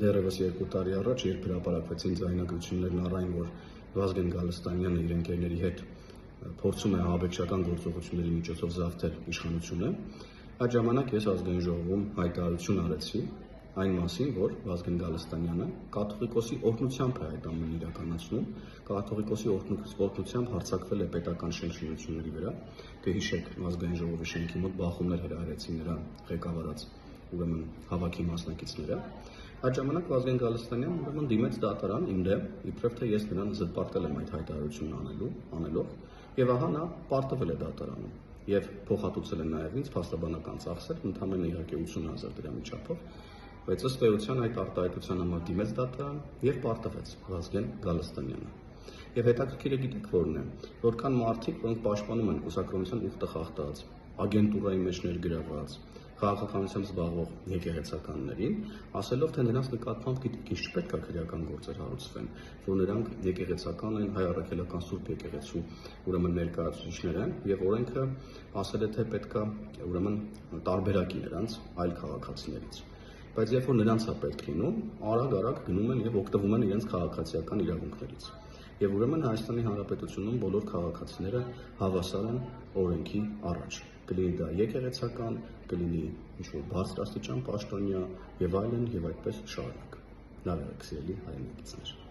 Դեռևս 2 տարի առաջ, երբ հրապարակվեցին ձայնագրություններն առ այն, որ Վազգեն Գալստանյանը իր ընկերների հետ փորձում է ահաբեկչական գործողությունների միջոցով զավթել իշխանությունը, այդ ժամանակ ես ազգային ժողովում հայտարարություն արեցի այն մասին, որ Վազգեն Գալստանյանը կաթողիկոսի օրհնությամբ է այդ ամենը իրականացնում, կաթողիկոսի օրհնությամբ հարձակվել է պետական շենքերի վրա, կհիշեք ազգային ժողովի շենքի մոտ բախումներ հրահրեցին նրան ղեկավարած հավաքի մասնակիցները։ Այդ ժամանակ Վազգեն Գալստանյանը դիմեց դատարան իմ դեմ, իբրև թե ես նրան զրպարտել եմ այդ հայտարարությունն անելով, եւ ահա նա պարտվել է դատարանում եւ փոխհատուցել է նաեւ ինձ փաստաբանական ծախսեր, ընդամենը իհարկե 80,000 դրամի չափով, բայց ըստ էության այդ արտահայտության համար դիմեց դատարան եւ պարտվեց Վազգեն Գալստանյանը։ Եվ հետաքրքիրը գիտեք որն է, որքան մարդիկ, որոնք պաշտպանում են կուսակրոնության ուխտը խախտած, ագենտուրայի մեջ ներգրաված, քաղաքականությամբ զբաղվող եկեղեցականներին, ասելով, թե նրանց նկատմամբ գիտեք ինչ չպետք է քրեական գործեր հարուցվեն, որ նրանք եկեղեցական են, հայ առաքելական Սուրբ եկեղեցու ներկայացուցիչներ են, եւ օրենքը ասել է, թե պետք է տարբերակի նրանց այլ քաղաքացիներից։ Բայց երբ որ նրանց է պետք լինում, արագ գնում են եւ օգտվում են իրենց քաղաքացիական իրավունքներից։ Եվ Հայաստանի Հանրապետությունում բոլոր քաղաքացիները հավասար են օրենքի առաջ։ Կլինի դա եկեղեցական, կլինի ինչ-որ բարձրաստիճան պաշտոնյա եւ այլն եւ այդպես շարունակ։ Լավ եք, սիրելի հայրենակիցներ։